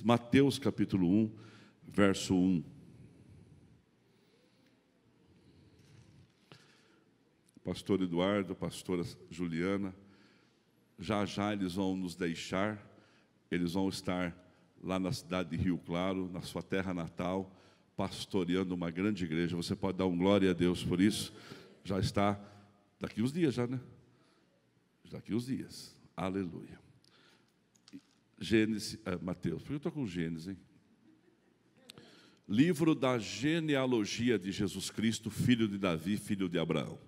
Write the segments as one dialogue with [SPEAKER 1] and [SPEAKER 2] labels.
[SPEAKER 1] Mateus capítulo 1, verso 1. Pastor Eduardo, pastora Juliana, já eles vão nos deixar, eles vão estar lá na cidade de Rio Claro, na sua terra natal, pastoreando uma grande igreja. Você pode dar um glória a Deus por isso? Já está, daqui uns dias já, né? Daqui uns dias, aleluia. Gênesis, Mateus, porque eu estou com Gênesis, hein? Livro da genealogia de Jesus Cristo, filho de Davi, filho de Abraão.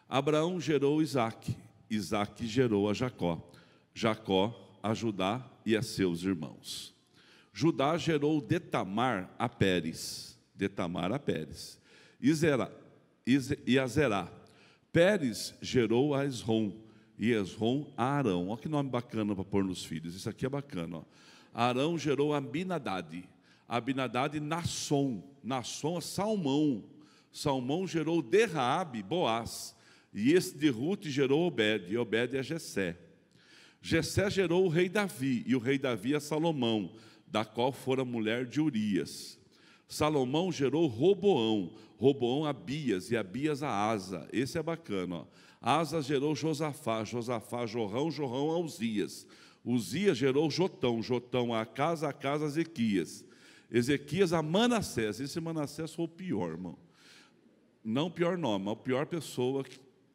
[SPEAKER 1] Abraão gerou Isaque, Isaque gerou a Jacó, Jacó a Judá e a seus irmãos. Judá gerou de Tamar a Pérez, de Tamar a Pérez, e a Zerá. Pérez gerou a Esrom, e Esrom a Arão. Olha que nome bacana para pôr nos filhos, isso aqui é bacana. Ó. Arão gerou a Abinadade, Abinadade Nasson, Nasson a Salmão, Salmão gerou de Raabe, Boaz, e esse de Ruth gerou Obed, e Obed é Jessé. Jessé gerou o rei Davi, e o rei Davi a Salomão, da qual fora mulher de Urias. Salomão gerou Roboão, Roboão a Abias, e Abias a Asa. Esse é bacana, ó. Asa gerou Josafá, Josafá Jorrão, Jorrão a Uzias. Uzias gerou Jotão, Jotão a casa Ezequias. Ezequias a Manassés. Esse Manassés foi o pior, irmão. Não o pior nome, mas a pior pessoa,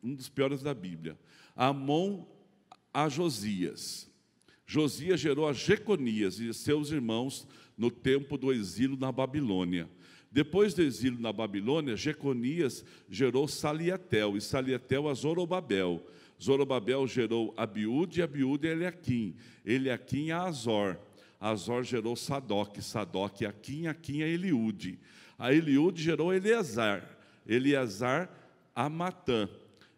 [SPEAKER 1] um dos piores da Bíblia. Amon a Josias. Josias gerou a Jeconias e seus irmãos no tempo do exílio na Babilônia. Depois do exílio na Babilônia, Jeconias gerou Saliatel, e Saliatel a Zorobabel. Zorobabel gerou Abiúde, e Abiúde a Eliaquim. Eliaquim a Azor. Azor gerou Sadoc, Sadoc a Aquim, Aquim a Eliúde. A Eliúde gerou Eleazar, Eleazar a Matã,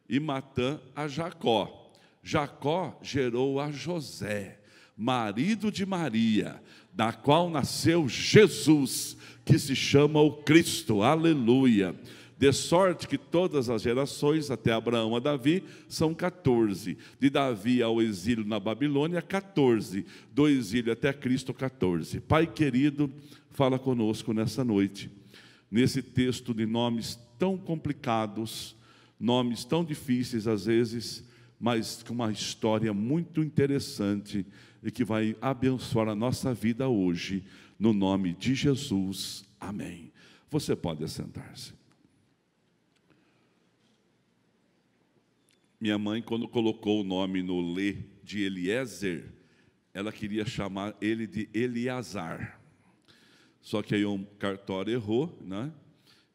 [SPEAKER 1] e Matã a Jacó. Jacó gerou a José, marido de Maria, da qual nasceu Jesus, que se chama o Cristo, aleluia. De sorte que todas as gerações, até Abraão a Davi, são 14. De Davi ao exílio na Babilônia, 14. Do exílio até Cristo, 14. Pai querido, fala conosco nessa noite, nesse texto de nomes tão complicados, nomes tão difíceis às vezes, mas com uma história muito interessante e que vai abençoar a nossa vida hoje, no nome de Jesus, amém. Você pode assentar-se. Minha mãe, quando colocou o nome no Lê de Eliezer, ela queria chamar ele de Eleazar. Só que aí um cartório errou, né?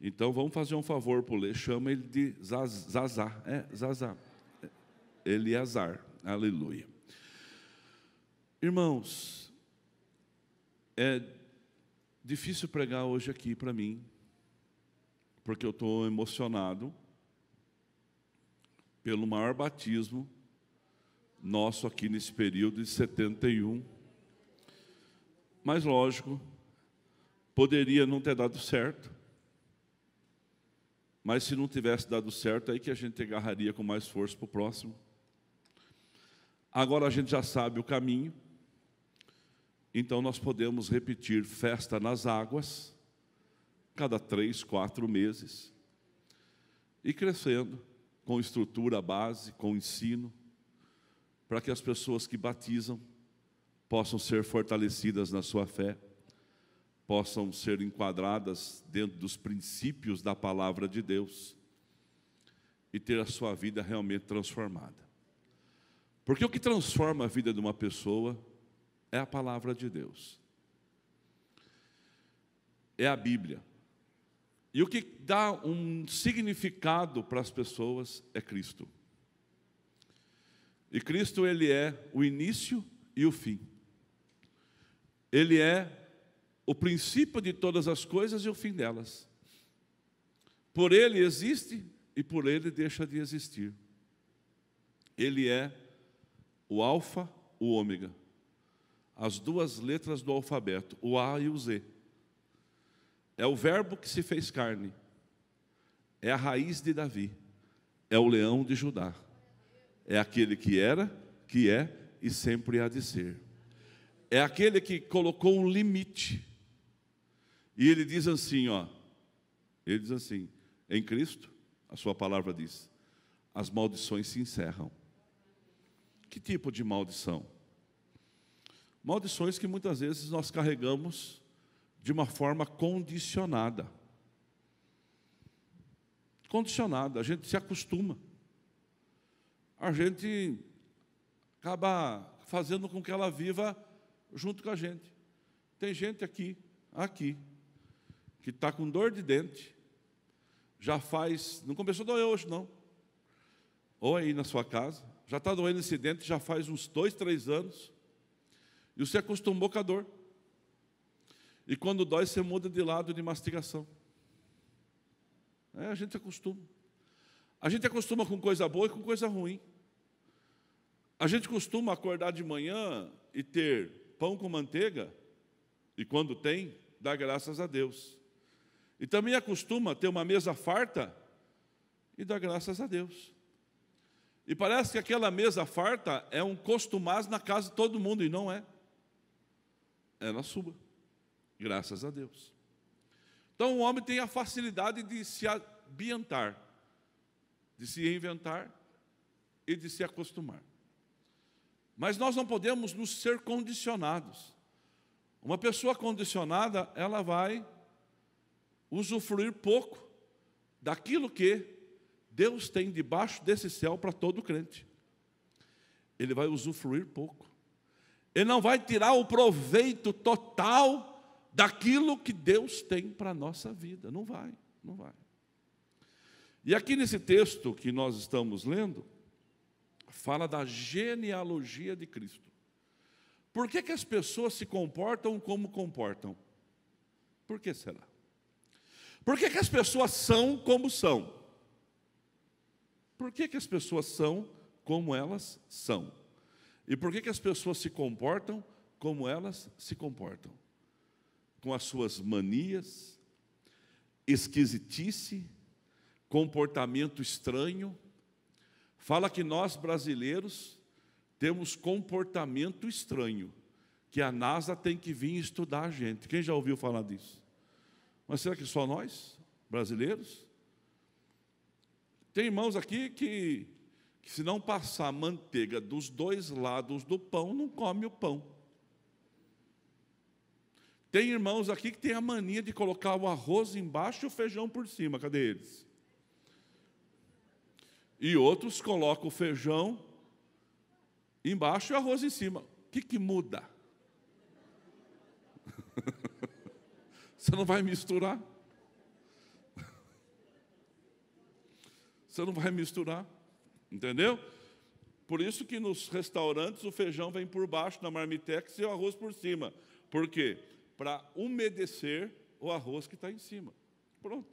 [SPEAKER 1] Então vamos fazer um favor para o Lê, chama ele de Zazá, Zazá, Eleazar, aleluia. Irmãos, é difícil pregar hoje aqui para mim, porque eu estou emocionado pelo maior batismo nosso aqui nesse período de 71. Mas lógico, poderia não ter dado certo, mas se não tivesse dado certo, aí que a gente agarraria com mais força para o próximo. Agora a gente já sabe o caminho, então nós podemos repetir festa nas águas, cada 3, 4 meses, e crescendo com estrutura base, com ensino, para que as pessoas que batizam possam ser fortalecidas na sua fé, possam ser enquadradas dentro dos princípios da palavra de Deus e ter a sua vida realmente transformada. Porque o que transforma a vida de uma pessoa é a palavra de Deus. É a Bíblia. E o que dá um significado para as pessoas é Cristo. E Cristo, Ele é o início e o fim. Ele é o princípio de todas as coisas e o fim delas. Por Ele existe e por Ele deixa de existir. Ele é o alfa, o ômega. As duas letras do alfabeto, o A e o Z. É o verbo que se fez carne. É a raiz de Davi. É o leão de Judá. É aquele que era, que é e sempre há de ser. é aquele que colocou um limite. E ele diz assim, ó, ele diz assim, em Cristo, a sua palavra diz, as maldições se encerram. Que tipo de maldição? Maldições que muitas vezes nós carregamos de uma forma condicionada. Condicionada, a gente se acostuma. A gente acaba fazendo com que ela viva junto com a gente. Tem gente aqui, que está com dor de dente, já faz, não começou a doer hoje não, ou aí na sua casa, já está doendo esse dente já faz uns 2, 3 anos, e você acostumou com a dor, e quando dói você muda de lado de mastigação. A gente acostuma. A gente acostuma com coisa boa e com coisa ruim. A gente costuma acordar de manhã e ter pão com manteiga, e quando tem, dá graças a Deus. E também acostuma ter uma mesa farta e dá graças a Deus. E parece que aquela mesa farta é um costumaz na casa de todo mundo, e não é. É na sua, graças a Deus. Então o homem tem a facilidade de se ambientar, de se reinventar e de se acostumar. Mas nós não podemos nos ser condicionados. Uma pessoa condicionada, ela vai usufruir pouco daquilo que Deus tem debaixo desse céu para todo crente. Ele vai usufruir pouco. Ele não vai tirar o proveito total daquilo que Deus tem para a nossa vida. Não vai, não vai. E aqui nesse texto que nós estamos lendo, fala da genealogia de Cristo. Por que as pessoas se comportam como comportam? Por que será? Por que as pessoas são como são? Por que as pessoas são como elas são? E por que as pessoas se comportam como elas se comportam? Com as suas manias, esquisitice, comportamento estranho. Fala que nós brasileiros temos comportamento estranho, que a NASA tem que vir estudar a gente. Quem já ouviu falar disso? Mas será que só nós, brasileiros? Tem irmãos aqui que se não passar manteiga dos dois lados do pão, não come o pão. Tem irmãos aqui que tem a mania de colocar o arroz embaixo e o feijão por cima. Cadê eles? E outros colocam o feijão embaixo e o arroz em cima. O que muda? Você não vai misturar? Você não vai misturar, entendeu? Por isso que nos restaurantes o feijão vem por baixo na marmitex e o arroz por cima. Por quê? Para umedecer o arroz que está em cima. Pronto.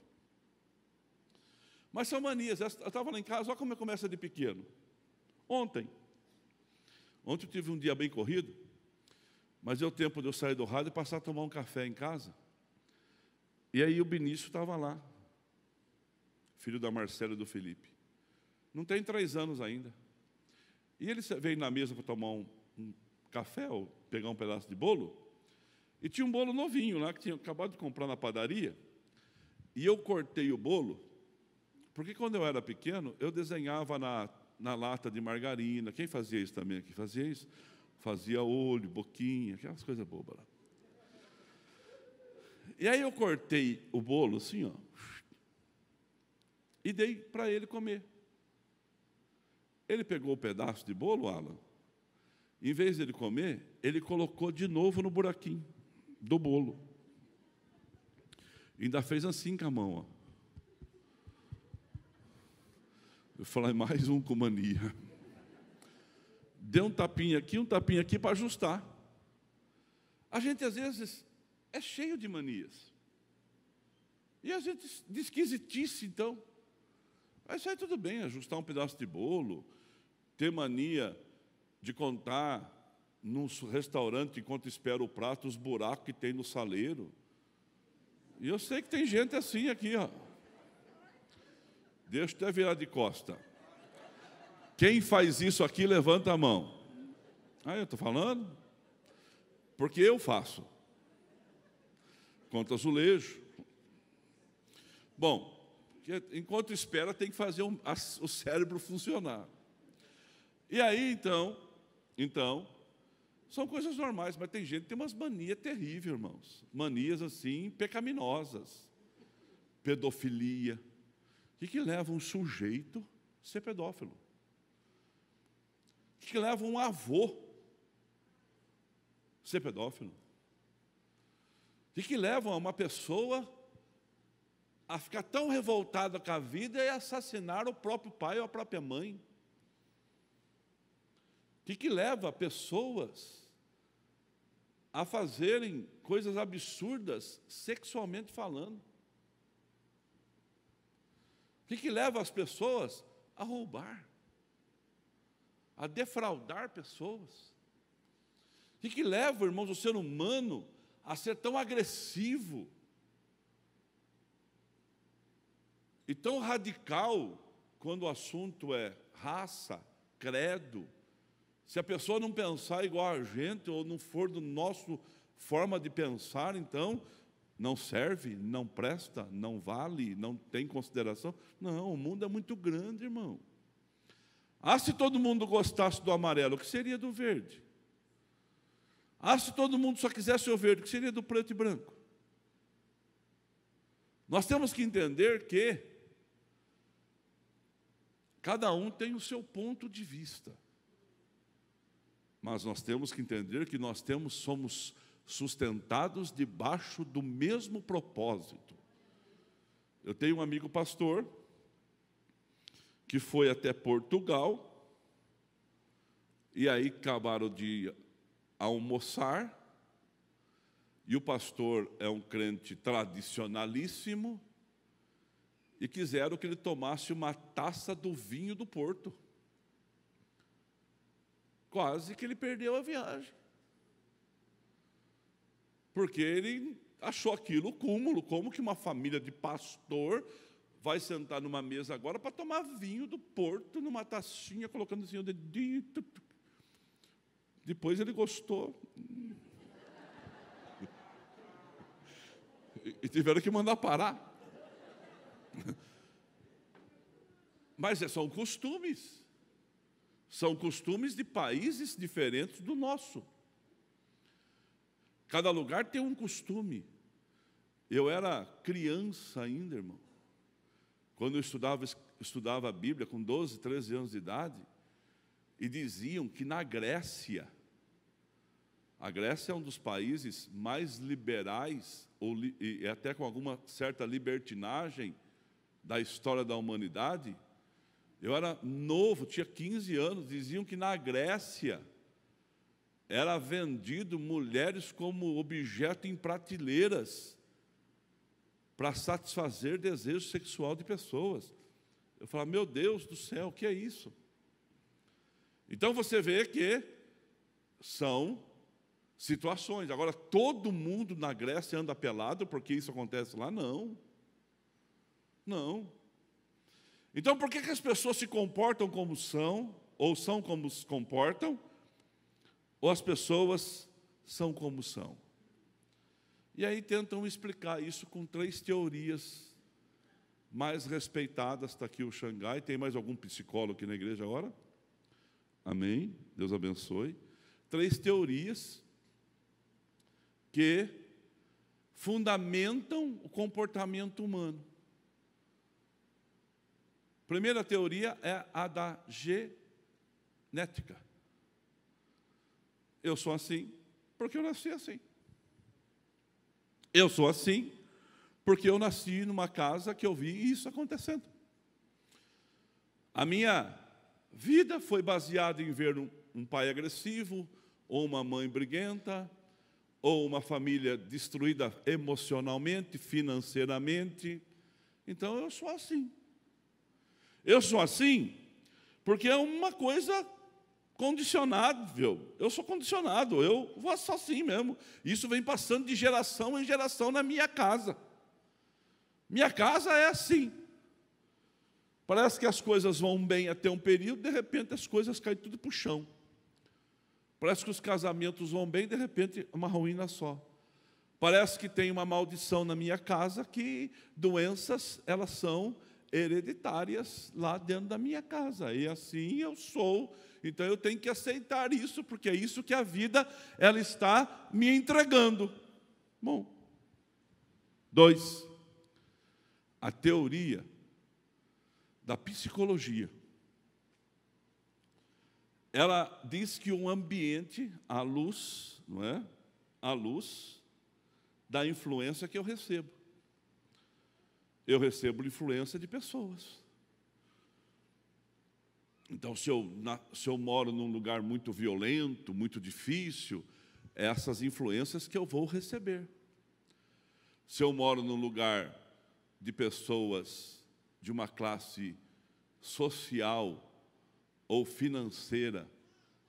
[SPEAKER 1] Mas são manias. Eu estava lá em casa, olha como eu começo de pequeno. Ontem eu tive um dia bem corrido, mas deu tempo de eu sair do rádio e passar a tomar um café em casa. E aí o Benício estava lá, filho da Marcela e do Felipe. Não tem 3 anos ainda. E ele veio na mesa para tomar um café, ou pegar um pedaço de bolo, e tinha um bolo novinho lá, que tinha acabado de comprar na padaria, e eu cortei o bolo, porque quando eu era pequeno, eu desenhava na lata de margarina. Quem fazia isso também aqui? Fazia isso? Fazia olho, boquinha, aquelas coisas bobas lá. E aí eu cortei o bolo assim, ó, e dei para ele comer. Ele pegou o pedaço de bolo, Alan, em vez de ele comer, ele colocou de novo no buraquinho do bolo. E ainda fez assim com a mão, ó. Eu falei, mais um com mania. Deu um tapinha aqui para ajustar. A gente, às vezes, é cheio de manias. E a gente de esquisitice, então. Mas aí tudo bem, ajustar um pedaço de bolo, ter mania de contar num restaurante, enquanto espera o prato, os buracos que tem no saleiro. E eu sei que tem gente assim aqui, ó. Deixa eu até virar de costa. Quem faz isso aqui, levanta a mão. Ah, eu estou falando? Porque eu faço. Contra azulejo. Bom, enquanto espera, tem que fazer o cérebro funcionar. E aí, então, são coisas normais, mas tem gente que tem umas manias terríveis, irmãos. Manias, assim, pecaminosas. Pedofilia. O que leva um sujeito a ser pedófilo? O que leva um avô a ser pedófilo? O que leva uma pessoa a ficar tão revoltada com a vida e assassinar o próprio pai ou a própria mãe? O que leva pessoas a fazerem coisas absurdas, sexualmente falando? O que leva as pessoas a roubar, a defraudar pessoas? O que leva, irmãos, o ser humano a ser tão agressivo e tão radical quando o assunto é raça, credo? Se a pessoa não pensar igual a gente ou não for do nosso forma de pensar, então não serve, não presta, não vale, não tem consideração. Não, o mundo é muito grande, irmão. Se todo mundo gostasse do amarelo, o que seria do verde? Se todo mundo só quisesse o verde, o que seria do preto e branco? Nós temos que entender que cada um tem o seu ponto de vista. Mas nós temos que entender que somos sustentados debaixo do mesmo propósito. Eu tenho um amigo pastor que foi até Portugal e aí acabaram de almoçar e o pastor é um crente tradicionalíssimo e quiseram que ele tomasse uma taça do vinho do Porto. Quase que ele perdeu a viagem. Porque ele achou aquilo cúmulo. Como que uma família de pastor vai sentar numa mesa agora para tomar vinho do Porto, numa tacinha, colocando assim o dedinho. Depois ele gostou. E tiveram que mandar parar. Mas são costumes. São costumes de países diferentes do nosso. Cada lugar tem um costume. Eu era criança ainda, irmão. Quando eu estudava a Bíblia, com 12, 13 anos de idade, e diziam que na Grécia, a Grécia é um dos países mais liberais, e até com alguma certa libertinagem da história da humanidade. Eu era novo, tinha 15 anos, diziam que na Grécia era vendido mulheres como objeto em prateleiras para satisfazer desejo sexual de pessoas. Eu falava, meu Deus do céu, o que é isso? Então você vê que são situações. Agora, todo mundo na Grécia anda pelado porque isso acontece lá? Não. Não. Então, por que as pessoas se comportam como são, ou são como se comportam, ou as pessoas são como são? E aí tentam explicar isso com 3 teorias mais respeitadas. Está aqui o Xangai. Tem mais algum psicólogo aqui na igreja agora? Amém? Deus abençoe. 3 teorias que fundamentam o comportamento humano. Primeira teoria é a da genética. Eu sou assim porque eu nasci assim. Eu sou assim porque eu nasci numa casa que eu vi isso acontecendo. A minha vida foi baseada em ver um pai agressivo, ou uma mãe briguenta, ou uma família destruída emocionalmente, financeiramente. Então eu sou assim. Eu sou assim porque é uma coisa condicionável. Eu sou condicionado, eu vou assim mesmo. Isso vem passando de geração em geração na minha casa. Minha casa é assim. Parece que as coisas vão bem até um período, de repente as coisas caem tudo para o chão. Parece que os casamentos vão bem, de repente, uma ruína só. Parece que tem uma maldição na minha casa, que doenças, elas são hereditárias lá dentro da minha casa. E assim eu sou. Então eu tenho que aceitar isso, porque é isso que a vida ela está me entregando. Bom. 2. A teoria da psicologia. Ela diz que o ambiente, a luz, não é? A luz da influência que eu recebo. Eu recebo influência de pessoas. Então, se eu moro num lugar muito violento, muito difícil, é essas influências que eu vou receber. Se eu moro num lugar de pessoas de uma classe social ou financeira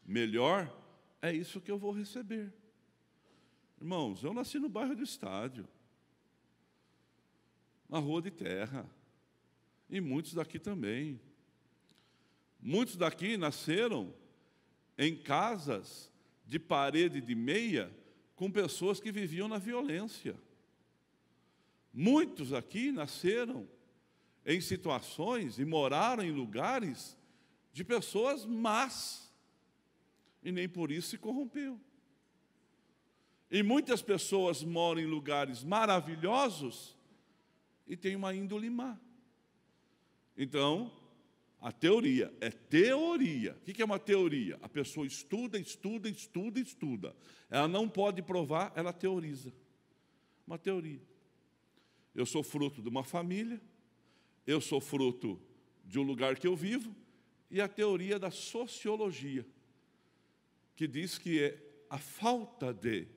[SPEAKER 1] melhor, é isso que eu vou receber. Irmãos, eu nasci no bairro do Estádio, na Rua de Terra, e muitos daqui também. Muitos daqui nasceram em casas de parede de meia com pessoas que viviam na violência. Muitos aqui nasceram em situações e moraram em lugares de pessoas más, e nem por isso se corrompeu. E muitas pessoas moram em lugares maravilhosos e têm uma índole má. Então, a teoria é teoria. O que é uma teoria? A pessoa estuda. Ela não pode provar, ela teoriza. Uma teoria. Eu sou fruto de uma família, eu sou fruto de um lugar que eu vivo, e a teoria da sociologia, que diz que é a falta de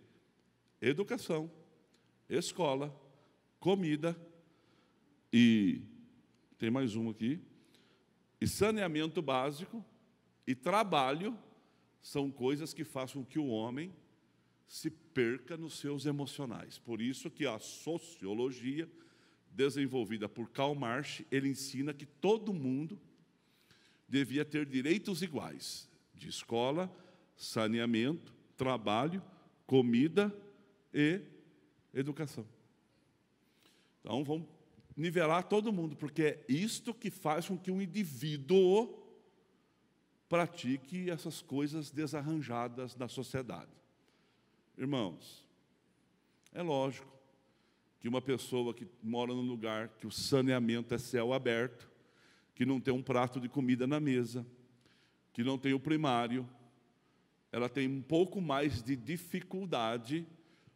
[SPEAKER 1] educação, escola, comida e, tem mais uma aqui, e saneamento básico e trabalho são coisas que façam que o homem se perca nos seus emocionais. Por isso que a sociologia, desenvolvida por Karl Marx, ele ensina que todo mundo devia ter direitos iguais, de escola, saneamento, trabalho, comida e educação. Então, vamos nivelar todo mundo, porque é isto que faz com que um indivíduo pratique essas coisas desarranjadas na sociedade. Irmãos, é lógico que uma pessoa que mora num lugar que o saneamento é céu aberto, que não tem um prato de comida na mesa, que não tem o primário, ela tem um pouco mais de dificuldade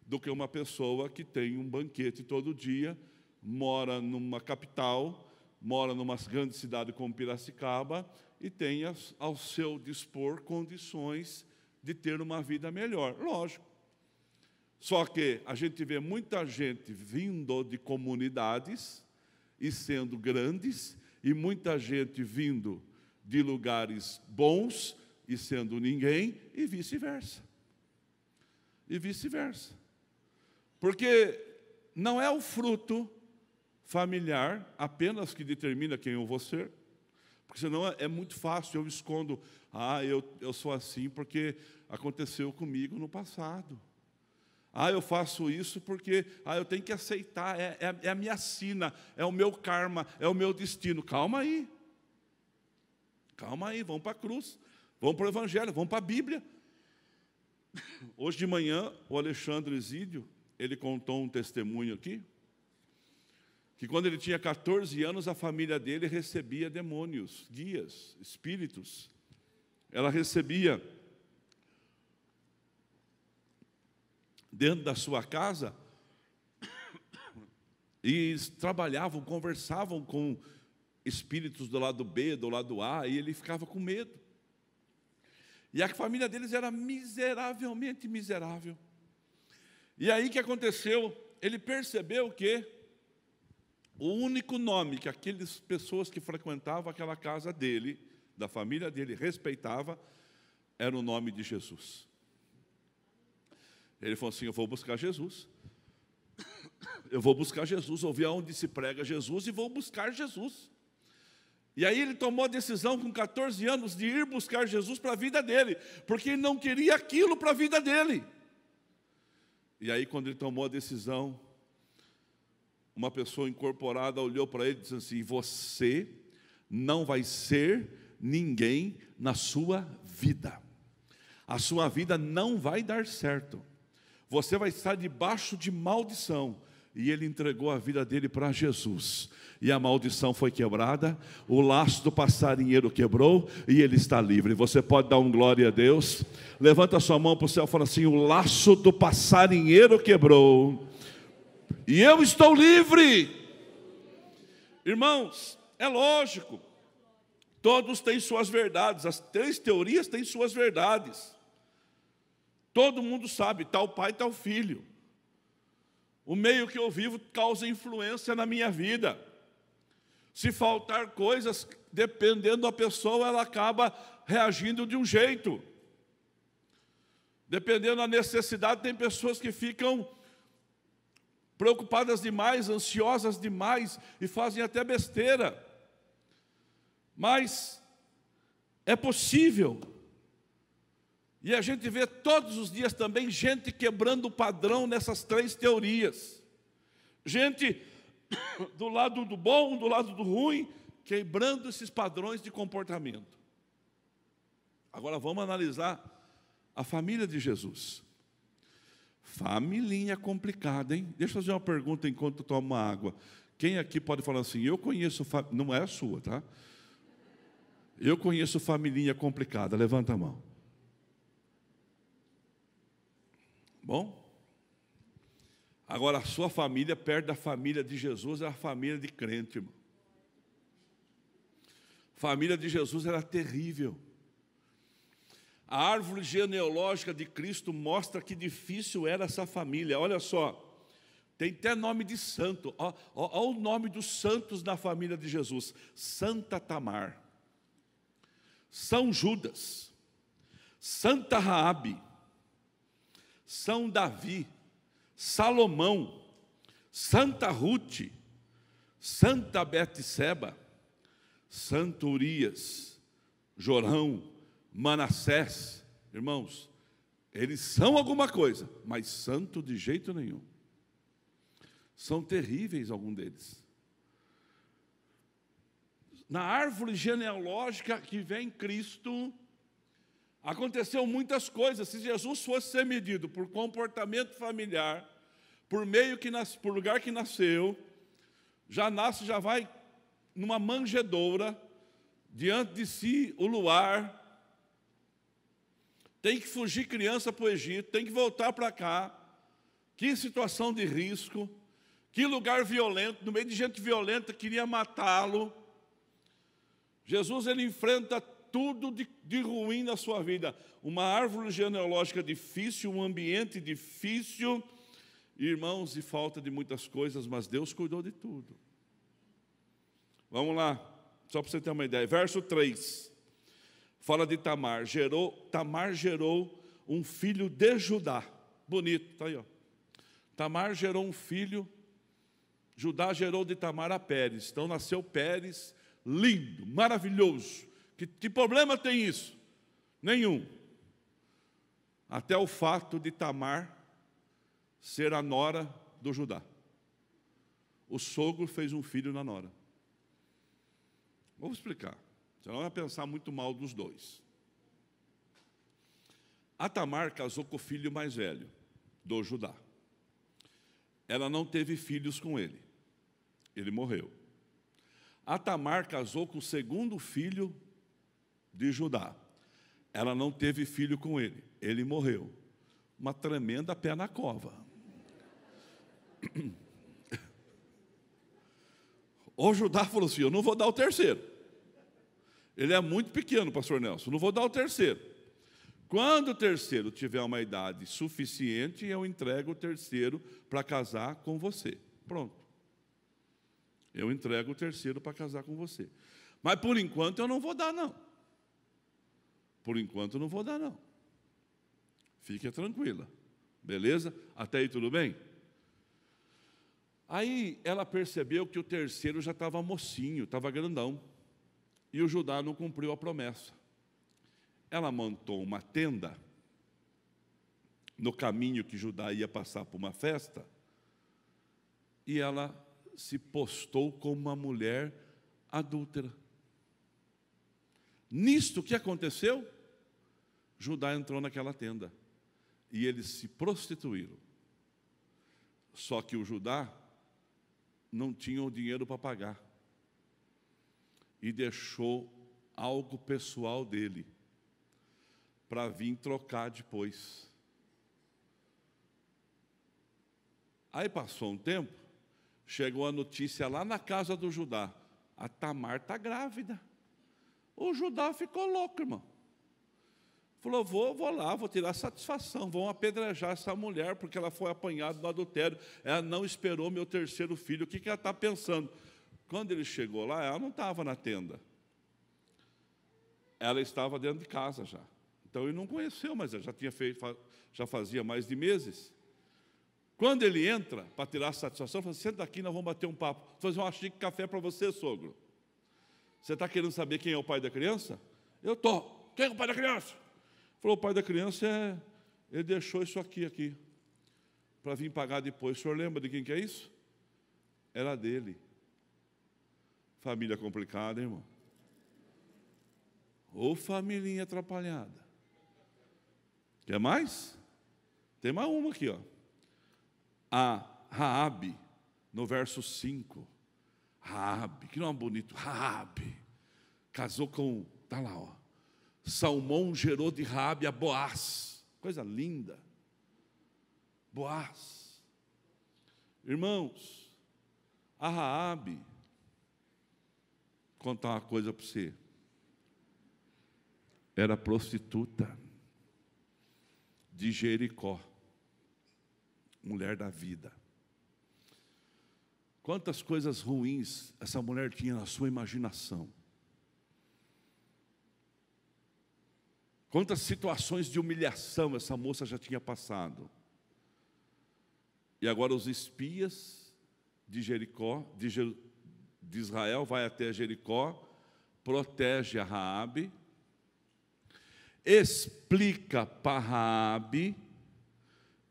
[SPEAKER 1] do que uma pessoa que tem um banquete todo dia, mora numa capital, mora numa grande cidade como Piracicaba e tem ao seu dispor condições de ter uma vida melhor. Lógico. Só que a gente vê muita gente vindo de comunidades e sendo grandes, e muita gente vindo de lugares bons e sendo ninguém, e vice-versa. E vice-versa. Porque não é o fruto familiar apenas que determina quem eu vou ser, porque senão é muito fácil, eu escondo, eu sou assim porque aconteceu comigo no passado. Eu faço isso porque eu tenho que aceitar, é a minha sina, é o meu karma, é o meu destino. Calma aí, vamos para a cruz, vamos para o Evangelho, vamos para a Bíblia. Hoje de manhã, o Alexandre Zídio, ele contou um testemunho aqui, que quando ele tinha 14 anos, a família dele recebia demônios, guias, espíritos. Ela recebia dentro da sua casa e trabalhavam, conversavam com espíritos do lado B, do lado A, e ele ficava com medo. E a família deles era miseravelmente miserável. E aí o que aconteceu? Ele percebeu que o único nome que aquelas pessoas que frequentavam aquela casa dele, da família dele, respeitava, era o nome de Jesus. Ele falou assim, eu vou buscar Jesus. Eu vou buscar Jesus, ouvir aonde se prega Jesus e vou buscar Jesus. E aí ele tomou a decisão com 14 anos de ir buscar Jesus para a vida dele, porque ele não queria aquilo para a vida dele. E aí quando ele tomou a decisão, uma pessoa incorporada olhou para ele e disse assim: você não vai ser ninguém na sua vida. A sua vida não vai dar certo. Você vai estar debaixo de maldição. E ele entregou a vida dele para Jesus. E a maldição foi quebrada, o laço do passarinheiro quebrou e ele está livre. Você pode dar um glória a Deus? Levanta a sua mão para o céu e fala assim: o laço do passarinheiro quebrou e eu estou livre. Irmãos, é lógico, todos têm suas verdades, as 3 teorias têm suas verdades. Todo mundo sabe, tal pai, tal filho. O meio que eu vivo causa influência na minha vida. Se faltar coisas, dependendo da pessoa, ela acaba reagindo de um jeito. Dependendo da necessidade, tem pessoas que ficam preocupadas demais, ansiosas demais e fazem até besteira. Mas é possível. E a gente vê todos os dias também gente quebrando o padrão nessas 3 teorias. Gente do lado do bom, do lado do ruim, quebrando esses padrões de comportamento. Agora vamos analisar a família de Jesus. Familinha complicada, hein? Deixa eu fazer uma pergunta enquanto eu tomo uma água. Quem aqui pode falar assim: eu conheço, não é a sua, tá? Eu conheço familinha complicada, levanta a mão. Bom, agora a sua família, perto da família de Jesus, é a família de crente, irmão. A família de Jesus era terrível. A árvore genealógica de Cristo mostra que difícil era essa família. Olha só, tem até nome de santo. Olha o nome dos santos da família de Jesus: Santa Tamar, São Judas, Santa Raabe, São Davi, Salomão, Santa Ruth, Santa Betseba, Santo Urias, Jorão, Manassés. Irmãos, eles são alguma coisa, mas santo de jeito nenhum. São terríveis alguns deles. Na árvore genealógica que vem Cristo, aconteceu muitas coisas. Se Jesus fosse ser medido por comportamento familiar, por lugar que nasceu, já nasce, já vai numa manjedoura, diante de si o luar, tem que fugir criança para o Egito, tem que voltar para cá. Que situação de risco, que lugar violento, no meio de gente violenta, queria matá-lo. Jesus, ele enfrenta tudo de ruim na sua vida. Uma árvore genealógica difícil, um ambiente difícil, irmãos, e falta de muitas coisas, mas Deus cuidou de tudo. Vamos lá, só para você ter uma ideia. Verso 3, fala de Tamar. Tamar gerou um filho de Judá. Bonito, está aí, ó. Tamar gerou um filho, Judá gerou de Tamar a Pérez. Então nasceu Pérez, lindo, maravilhoso. Que problema tem isso? Nenhum. Até o fato de Tamar ser a nora do Judá. O sogro fez um filho na nora. Vou explicar. Você não vai pensar muito mal dos dois. A Tamar casou com o filho mais velho do Judá. Ela não teve filhos com ele. Ele morreu. A Tamar casou com o segundo filho de Judá. Ela não teve filho com ele. Ele morreu. Uma tremenda pé na cova. O Judá falou assim: eu não vou dar o terceiro. Ele é muito pequeno, pastor Nelson, não vou dar o terceiro. Quando o terceiro tiver uma idade suficiente, eu entrego o terceiro para casar com você. Pronto. Eu entrego o terceiro para casar com você. Mas por enquanto eu não vou dar, não. Por enquanto eu não vou dar, não. Fique tranquila. Beleza? Até aí tudo bem? Aí ela percebeu que o terceiro já estava mocinho, estava grandão. E o Judá não cumpriu a promessa. Ela montou uma tenda no caminho que Judá ia passar por uma festa, e ela se postou como uma mulher adúltera. Nisto, o que aconteceu? Judá entrou naquela tenda e eles se prostituíram. Só que o Judá não tinha o dinheiro para pagar e deixou algo pessoal dele para vir trocar depois. Aí passou um tempo, chegou a notícia lá na casa do Judá: a Tamar está grávida. O Judá ficou louco, irmão. Falou: vou lá, vou tirar satisfação, vão apedrejar essa mulher, porque ela foi apanhada no adultério, ela não esperou meu terceiro filho. O que ela está pensando? Quando ele chegou lá, ela não estava na tenda, ela estava dentro de casa já. Então ele não conheceu, mas já tinha feito, já fazia mais de meses. Quando ele entra para tirar satisfação, fala: senta aqui, nós vamos bater um papo. Vou fazer uma xícara de café para você, sogro. Você está querendo saber quem é o pai da criança? Eu estou. Quem é o pai da criança? Falou: o pai da criança ele deixou isso aqui, para vir pagar depois. O senhor lembra de quem que é isso? Era dele. Família complicada, hein, irmão? Ou familhinha atrapalhada. Quer mais? Tem mais uma aqui, ó. A Raabe, no verso 5. Raabe, que nome bonito, Raabe. Casou com, está lá, ó. Salmão gerou de Raabe a Boaz. Coisa linda. Boaz. Irmãos, a Raabe, vou contar uma coisa para você. Era prostituta de Jericó. Mulher da vida. Quantas coisas ruins essa mulher tinha na sua imaginação. Quantas situações de humilhação essa moça já tinha passado. E agora os espias de Jericó, de Israel, vai até Jericó, protege a Raabe, explica para Raabe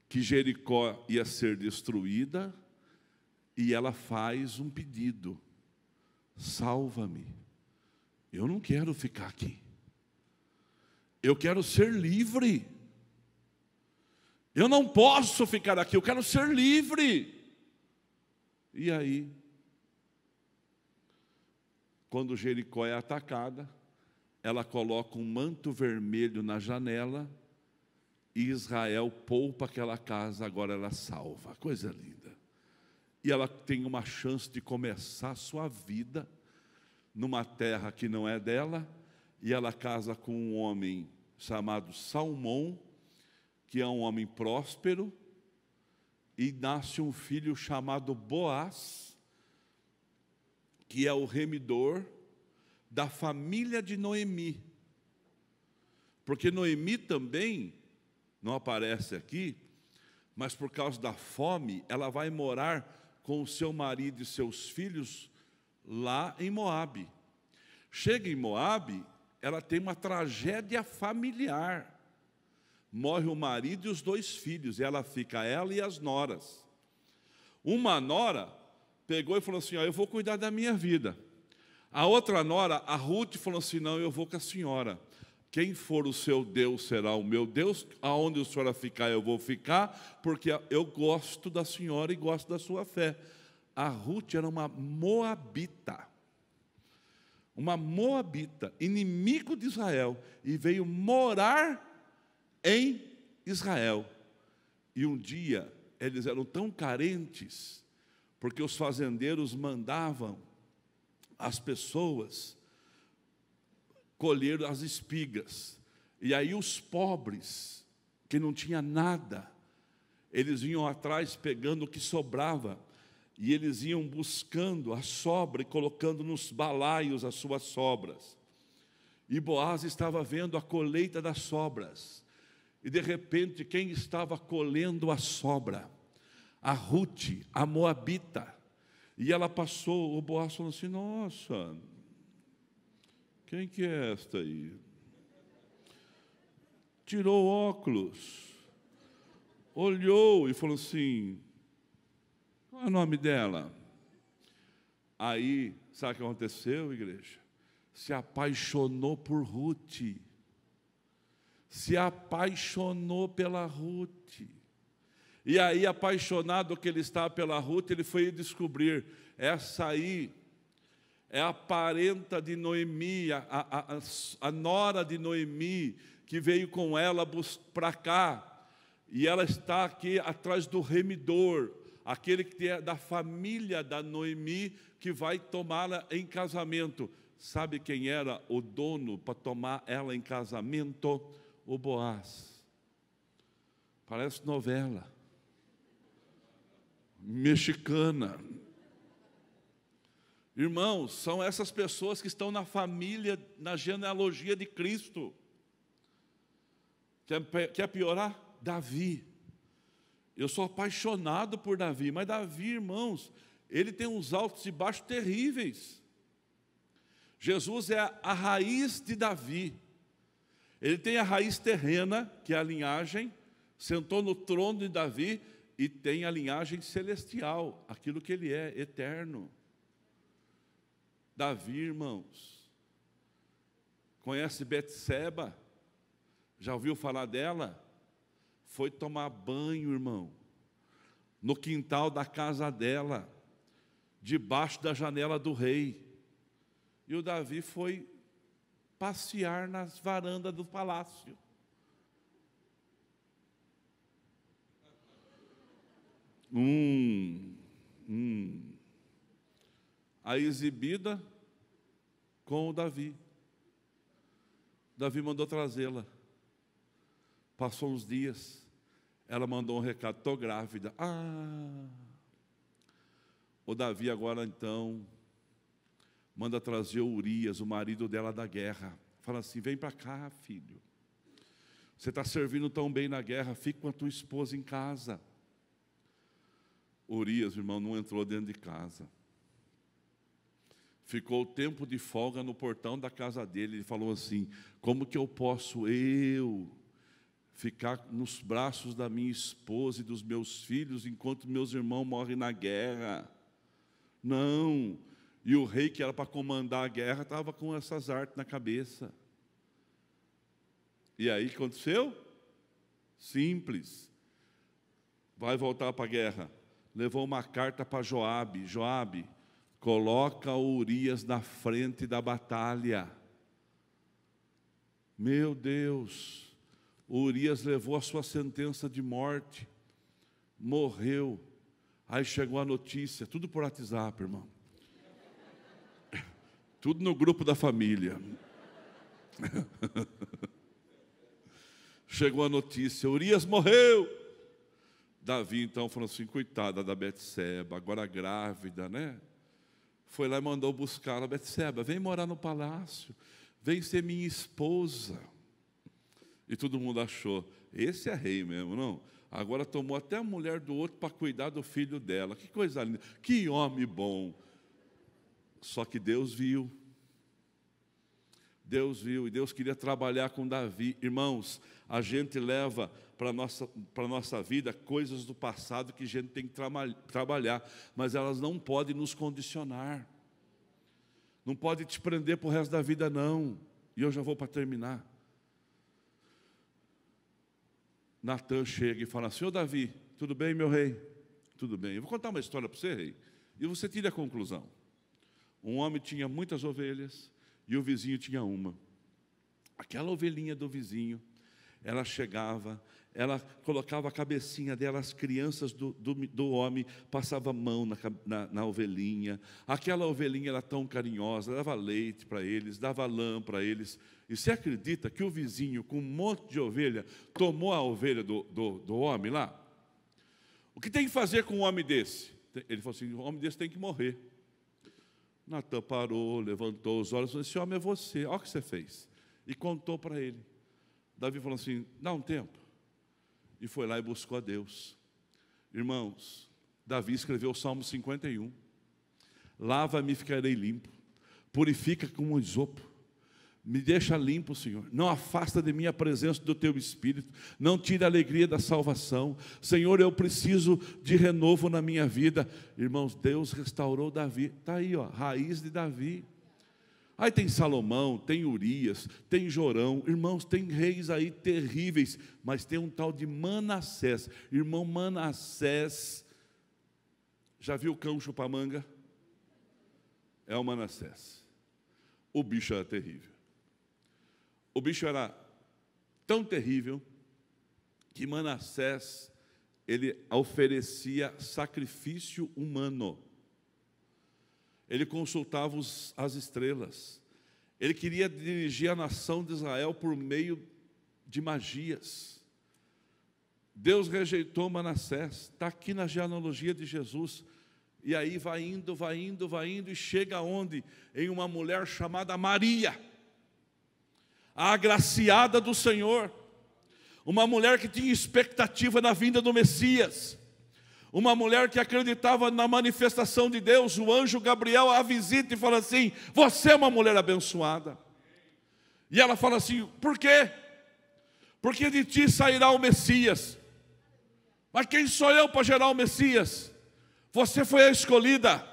[SPEAKER 1] que Jericó ia ser destruída, e ela faz um pedido: salva-me, eu não quero ficar aqui, eu quero ser livre, eu não posso ficar aqui, eu quero ser livre. E aí, quando Jericó é atacada, ela coloca um manto vermelho na janela, e Israel poupa aquela casa, agora ela salva. Coisa linda. E ela tem uma chance de começar a sua vida numa terra que não é dela, e ela casa com um homem chamado Salmão, que é um homem próspero, e nasce um filho chamado Boaz, que é o remidor da família de Noemi. Porque Noemi também não aparece aqui, mas por causa da fome, ela vai morar com o seu marido e seus filhos lá em Moabe. Chega em Moabe, ela tem uma tragédia familiar. Morre o marido e os 2 filhos, e ela fica, ela e as noras. Uma nora pegou e falou assim: ó, eu vou cuidar da minha vida. A outra nora, a Ruth, falou assim: não, eu vou com a senhora. Quem for o seu Deus será o meu Deus, aonde a senhora ficar eu vou ficar, porque eu gosto da senhora e gosto da sua fé. A Ruth era uma moabita, inimigo de Israel, e veio morar em Israel. E um dia, eles eram tão carentes, porque os fazendeiros mandavam as pessoas colher as espigas, e aí os pobres, que não tinham nada, eles vinham atrás pegando o que sobrava, e eles iam buscando a sobra e colocando nos balaios as suas sobras. E Boaz estava vendo a colheita das sobras, e de repente quem estava colhendo a sobra? A Ruth, a moabita. E ela passou, o Boaz falou assim: nossa, Quem que é esta aí? Tirou o óculos, olhou e falou assim: qual é o nome dela? Aí, sabe o que aconteceu, igreja? Se apaixonou por Ruth. Se apaixonou pela Ruth. E aí, apaixonado que ele estava pela Ruth, ele foi descobrir: essa aí é a parenta de Noemi, a nora de Noemi, que veio com ela para cá. E ela está aqui atrás do remidor, aquele que é da família da Noemi, que vai tomá-la em casamento. Sabe quem era o dono para tomar ela em casamento? O Boaz. Parece novela mexicana. Irmãos, são essas pessoas que estão na família, na genealogia de Cristo. Quer piorar? Davi. Eu sou apaixonado por Davi, mas Davi, irmãos, ele tem uns altos e baixos terríveis. Jesus é a raiz de Davi. Ele tem a raiz terrena, que é a linhagem, sentou no trono de Davi, e tem a linhagem celestial, aquilo que ele é, eterno. Davi, irmãos, conhece Betseba? Já ouviu falar dela? Foi tomar banho, irmão, no quintal da casa dela, debaixo da janela do rei. E o Davi foi passear nas varandas do palácio. A exibida com o Davi. Davi mandou trazê-la. Passou uns dias, ela mandou um recado: estou grávida. O Davi agora então manda trazer o Urias, o marido dela da guerra. Fala assim: vem para cá, filho. Você está servindo tão bem na guerra, fica com a tua esposa em casa. Urias, irmão, não entrou dentro de casa. Ficou o tempo de folga no portão da casa dele. Ele falou assim: como que eu posso ficar nos braços da minha esposa e dos meus filhos enquanto meus irmãos morrem na guerra? Não. E o rei que era para comandar a guerra estava com essas artes na cabeça. E aí o que aconteceu? Simples. Vai voltar para a guerra. Levou uma carta para Joabe. Joabe, coloca o Urias na frente da batalha. Meu Deus, o Urias levou a sua sentença de morte, morreu. Aí chegou a notícia, tudo por WhatsApp, irmão. Tudo no grupo da família. Chegou a notícia, Urias morreu. Davi então falou assim: coitada da Betseba, agora grávida, né? Foi lá e mandou buscar a Betseba: vem morar no palácio, vem ser minha esposa. E todo mundo achou: esse é rei mesmo, não? Agora tomou até a mulher do outro para cuidar do filho dela. Que coisa linda, que homem bom. Só que Deus viu. Deus viu, e Deus queria trabalhar com Davi. Irmãos, a gente leva para a nossa vida coisas do passado que a gente tem que trabalhar, mas elas não podem nos condicionar. Não pode te prender para o resto da vida, não. E eu já vou para terminar. Natan chega e fala assim: ô Davi, tudo bem, meu rei? Tudo bem. Eu vou contar uma história para você, rei, e você tira a conclusão. Um homem tinha muitas ovelhas, e o vizinho tinha uma. Aquela ovelhinha do vizinho, ela chegava, ela colocava a cabecinha dela, as crianças do homem passavam a mão na ovelhinha. Aquela ovelhinha era tão carinhosa, dava leite para eles, dava lã para eles. E você acredita que o vizinho, com um monte de ovelha, tomou a ovelha do homem lá? O que tem que fazer com um homem desse? Ele falou assim: um homem desse tem que morrer. Natan parou, levantou os olhos e falou: esse homem é você, olha o que você fez. E contou para ele. Davi falou assim: dá um tempo. E foi lá e buscou a Deus. Irmãos, Davi escreveu o Salmo 51. Lava-me e ficarei limpo. Purifica como um isopo. Me deixa limpo, Senhor. Não afasta de mim a presença do Teu Espírito. Não tira a alegria da salvação. Senhor, eu preciso de renovo na minha vida. Irmãos, Deus restaurou Davi. Está aí, ó, raiz de Davi. Aí tem Salomão, tem Urias, tem Jorão. Irmãos, tem reis aí terríveis. Mas tem um tal de Manassés. Irmão, Manassés. Já viu o cão chupa-manga? É o Manassés. O bicho era terrível. O bicho era tão terrível que Manassés, ele oferecia sacrifício humano. Ele consultava as estrelas. Ele queria dirigir a nação de Israel por meio de magias. Deus rejeitou Manassés. Está aqui na genealogia de Jesus. E aí vai indo, e chega aonde? Em uma mulher chamada Maria, a agraciada do Senhor, uma mulher que tinha expectativa na vinda do Messias, uma mulher que acreditava na manifestação de Deus. O anjo Gabriel a visita e fala assim: você é uma mulher abençoada. E ela fala assim: por quê? Porque de ti sairá o Messias. Mas quem sou eu para gerar o Messias? Você foi a escolhida.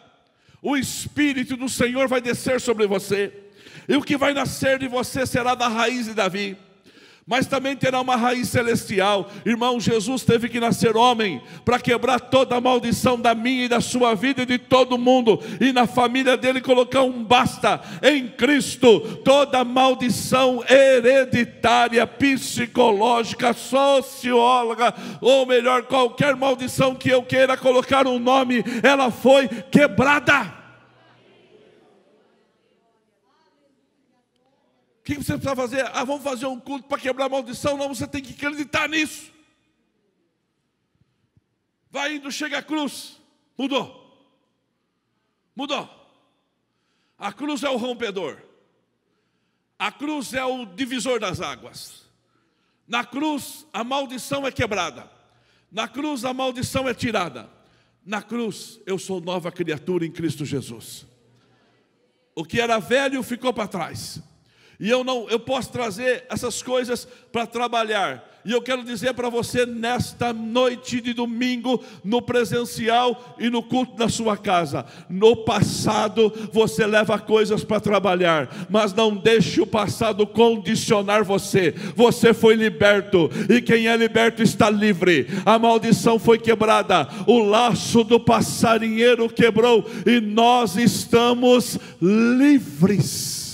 [SPEAKER 1] O Espírito do Senhor vai descer sobre você. E o que vai nascer de você será da raiz de Davi. Mas também terá uma raiz celestial. Irmão, Jesus teve que nascer homem para quebrar toda a maldição da minha e da sua vida e de todo mundo. E na família dele colocar um basta em Cristo. Toda maldição hereditária, psicológica, socióloga, ou melhor, qualquer maldição que eu queira colocar um nome, ela foi quebrada. O que você precisa fazer? Vamos fazer um culto para quebrar a maldição? Não, você tem que acreditar nisso. Vai indo, chega a cruz. Mudou. A cruz é o rompedor. A cruz é o divisor das águas. Na cruz a maldição é quebrada. Na cruz a maldição é tirada. Na cruz eu sou nova criatura em Cristo Jesus. O que era velho ficou para trás. E eu posso trazer essas coisas para trabalhar. E eu quero dizer para você nesta noite de domingo, no presencial e no culto da sua casa: no passado você leva coisas para trabalhar, mas não deixe o passado condicionar você. Você foi liberto, e quem é liberto está livre. A maldição foi quebrada, o laço do passarinheiro quebrou, e nós estamos livres.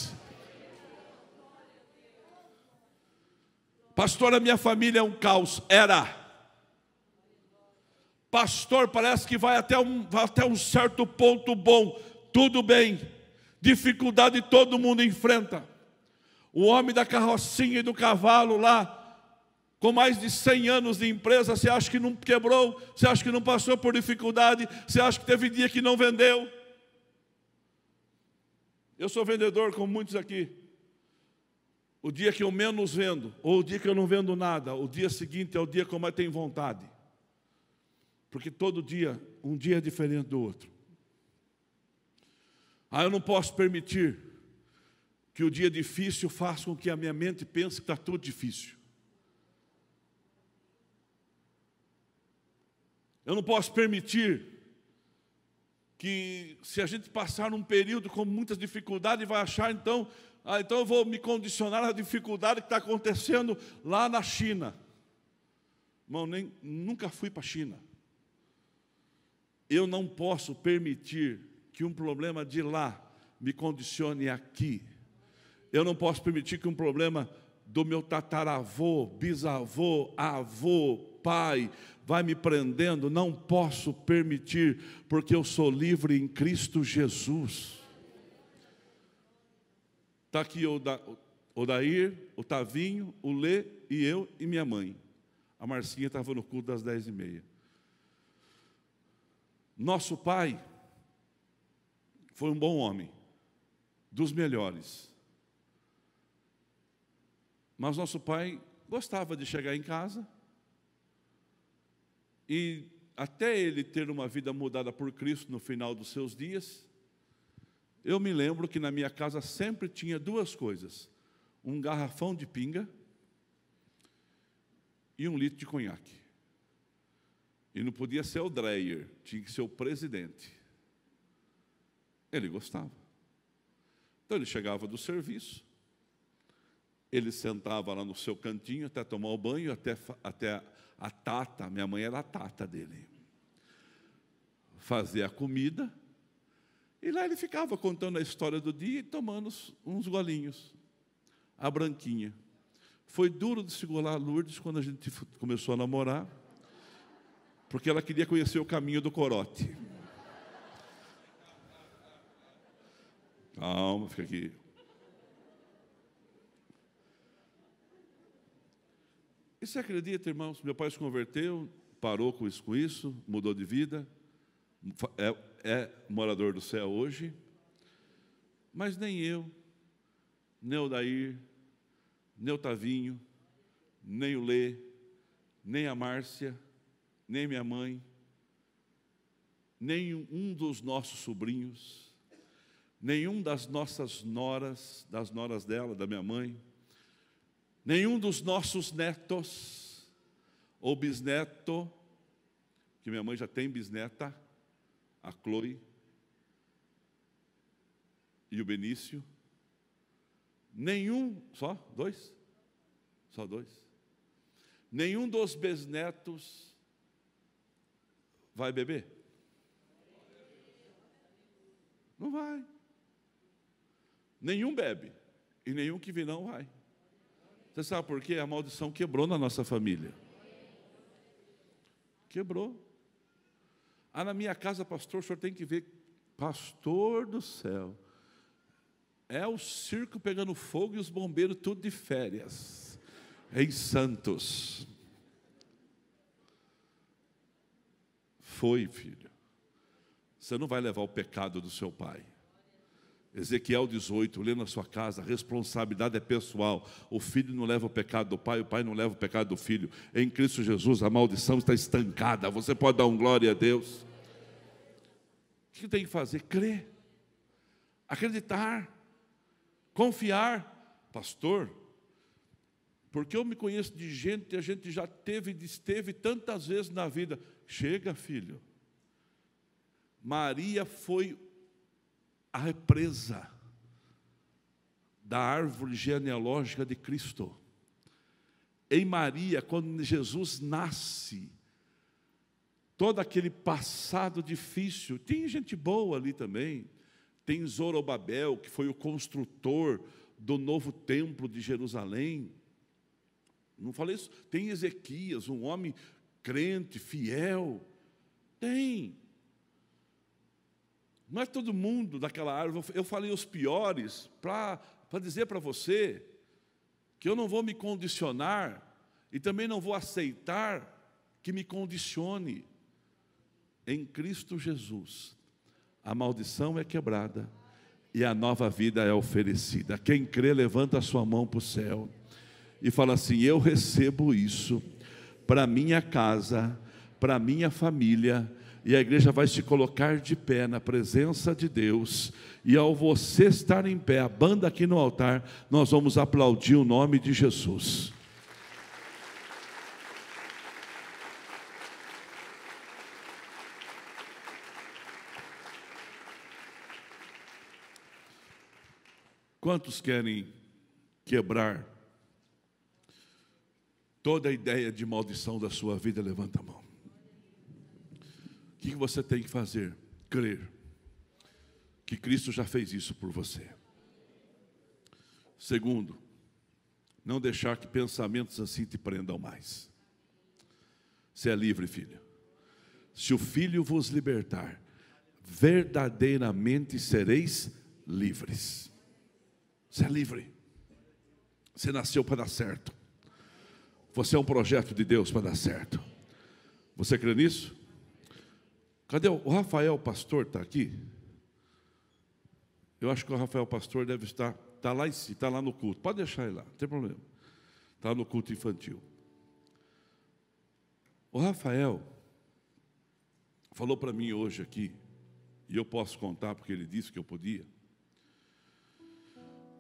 [SPEAKER 1] Pastor, a minha família é um caos. Era. Pastor, parece que vai até um certo ponto bom. Tudo bem. Dificuldade todo mundo enfrenta. O homem da carrocinha e do cavalo lá, com mais de 100 anos de empresa, você acha que não quebrou? Você acha que não passou por dificuldade? Você acha que teve dia que não vendeu? Eu sou vendedor, como muitos aqui. O dia que eu menos vendo, ou o dia que eu não vendo nada, o dia seguinte é o dia que eu mais tenho vontade. Porque todo dia, um dia é diferente do outro. Eu não posso permitir que o dia difícil faça com que a minha mente pense que está tudo difícil. Eu não posso permitir que, se a gente passar num período com muitas dificuldades, vai achar então eu vou me condicionar à dificuldade que está acontecendo lá na China. Irmão, nunca fui para a China. Eu não posso permitir que um problema de lá me condicione aqui. Eu não posso permitir que um problema do meu tataravô, bisavô, avô, pai, vai me prendendo. Não posso permitir, porque eu sou livre em Cristo Jesus. Está aqui o Dair, o Tavinho, o Lê e eu e minha mãe. A Marcinha estava no culto das 10h30. Nosso pai foi um bom homem, dos melhores. Mas nosso pai gostava de chegar em casa e, até ele ter uma vida mudada por Cristo no final dos seus dias, eu me lembro que na minha casa sempre tinha duas coisas: um garrafão de pinga e 1 litro de conhaque. E não podia ser o Dreyer, tinha que ser o presidente. Ele gostava. Então ele chegava do serviço, ele sentava lá no seu cantinho até tomar o banho, até a tata, minha mãe era a tata dele, fazia a comida, e lá ele ficava contando a história do dia e tomando uns golinhos. A Branquinha. Foi duro de segurar a Lourdes quando a gente começou a namorar, porque ela queria conhecer o caminho do corote. Calma, fica aqui. E você acredita, irmãos? Meu pai se converteu, parou com isso, mudou de vida, é morador do céu hoje, mas nem eu, nem o Dair, nem o Tavinho, nem o Lê, nem a Márcia, nem minha mãe, nem um dos nossos sobrinhos, nenhum das nossas noras, das noras dela, da minha mãe, nenhum dos nossos netos, ou bisneto, que minha mãe já tem bisneta, a Chloe e o Benício, nenhum, só dois, nenhum dos bisnetos vai beber? Não vai. Nenhum bebe, e nenhum que vir não vai. Você sabe por quê? A maldição quebrou na nossa família. Quebrou. Na minha casa, pastor, o senhor tem que ver, pastor do céu, é o circo pegando fogo e os bombeiros tudo de férias, em Santos. Foi, filho. Você não vai levar o pecado do seu pai. Ezequiel 18, lê na sua casa, a responsabilidade é pessoal. O filho não leva o pecado do pai, o pai não leva o pecado do filho. Em Cristo Jesus a maldição está estancada. Você pode dar glória a Deus. O que tem que fazer? Crer, acreditar, confiar. Pastor, porque eu me conheço de gente, a gente já esteve tantas vezes na vida. Chega, filho. Maria foi a represa da árvore genealógica de Cristo. Em Maria, quando Jesus nasce, todo aquele passado difícil, tem gente boa ali também, tem Zorobabel, que foi o construtor do novo templo de Jerusalém, não falei isso? Tem Ezequias, um homem crente, fiel, tem. Não é todo mundo daquela árvore. Eu falei os piores para dizer para você que eu não vou me condicionar e também não vou aceitar que me condicione. Em Cristo Jesus, a maldição é quebrada e a nova vida é oferecida. Quem crê, levanta a sua mão para o céu e fala assim: eu recebo isso para minha casa, para minha família. E a igreja vai se colocar de pé na presença de Deus. E ao você estar em pé, a banda aqui no altar, nós vamos aplaudir o nome de Jesus. Quantos querem quebrar toda a ideia de maldição da sua vida? Levanta a mão. O que você tem que fazer? Crer que Cristo já fez isso por você. Segundo, não deixar que pensamentos assim te prendam mais. Você é livre, filho. Se o Filho vos libertar, verdadeiramente sereis livres. Você é livre. Você nasceu para dar certo. Você é um projeto de Deus para dar certo. Você crê nisso? Cadê o Rafael Pastor? Está aqui? Eu acho que o Rafael Pastor deve estar lá em si, está lá no culto. Pode deixar ele lá, não tem problema. Está no culto infantil. O Rafael falou para mim hoje aqui, e eu posso contar porque ele disse que eu podia,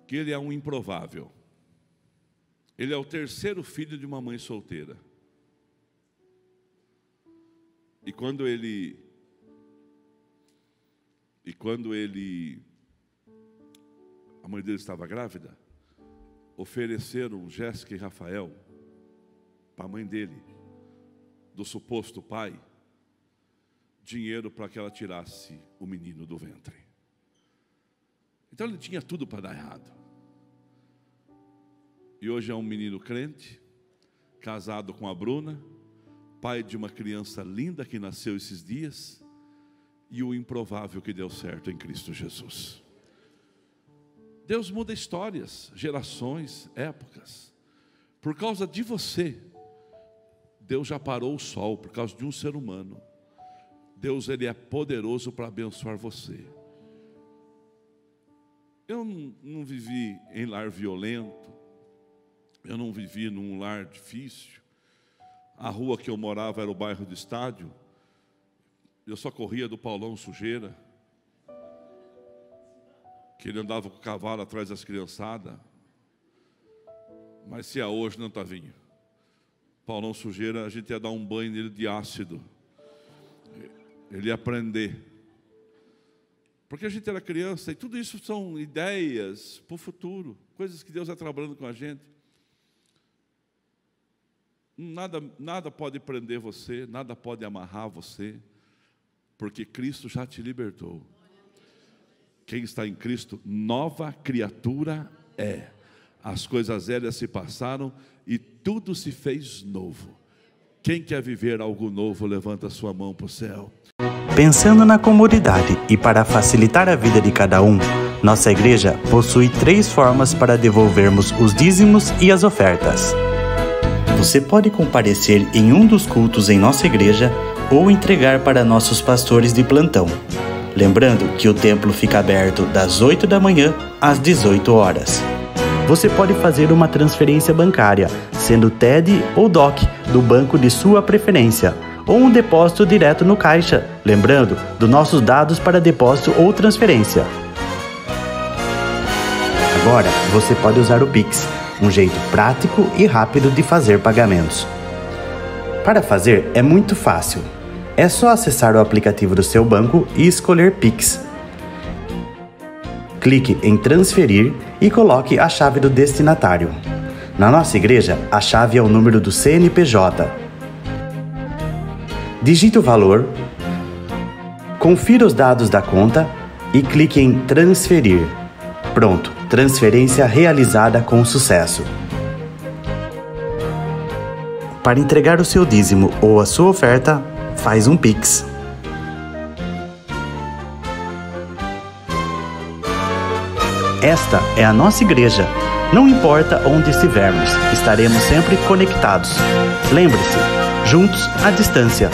[SPEAKER 1] que ele é um improvável. Ele é o terceiro filho de uma mãe solteira. E quando a mãe dele estava grávida, ofereceram Jéssica e Rafael para a mãe dele, do suposto pai, dinheiro para que ela tirasse o menino do ventre. Então ele tinha tudo para dar errado. E hoje é um menino crente, casado com a Bruna, pai de uma criança linda que nasceu esses dias, e o improvável que deu certo em Cristo Jesus. Deus muda histórias, gerações, épocas. Por causa de você, Deus já parou o sol, por causa de um ser humano. Deus, Ele é poderoso para abençoar você. Eu não vivi em lar violento, eu não vivi num lar difícil. A rua que eu morava era o bairro do Estádio. Eu só corria do Paulão Sujeira, que ele andava com o cavalo atrás das criançadas. Mas se é hoje, não está vindo. Paulão Sujeira, a gente ia dar um banho nele de ácido. Ele ia aprender. Porque a gente era criança, e tudo isso são ideias para o futuro, coisas que Deus está trabalhando com a gente. Nada pode prender você, nada pode amarrar você, porque Cristo já te libertou. Quem está em Cristo, nova criatura é. As coisas velhas se passaram e tudo se fez novo. Quem quer viver algo novo, levanta a sua mão para o céu.
[SPEAKER 2] Pensando na comunidade e para facilitar a vida de cada um, nossa igreja possui 3 formas para devolvermos os dízimos e as ofertas. Você pode comparecer em um dos cultos em nossa igreja ou entregar para nossos pastores de plantão. Lembrando que o templo fica aberto das 8 da manhã às 18 horas. Você pode fazer uma transferência bancária, sendo TED ou DOC, do banco de sua preferência, ou um depósito direto no caixa, lembrando dos nossos dados para depósito ou transferência. Agora, você pode usar o Pix, um jeito prático e rápido de fazer pagamentos. Para fazer, é muito fácil. É só acessar o aplicativo do seu banco e escolher Pix. Clique em transferir e coloque a chave do destinatário. Na nossa igreja, a chave é o número do CNPJ. Digite o valor, confira os dados da conta e clique em transferir. Pronto, transferência realizada com sucesso. Para entregar o seu dízimo ou a sua oferta, faz um Pix. Esta é a nossa igreja. Não importa onde estivermos, estaremos sempre conectados. Lembre-se, juntos à distância.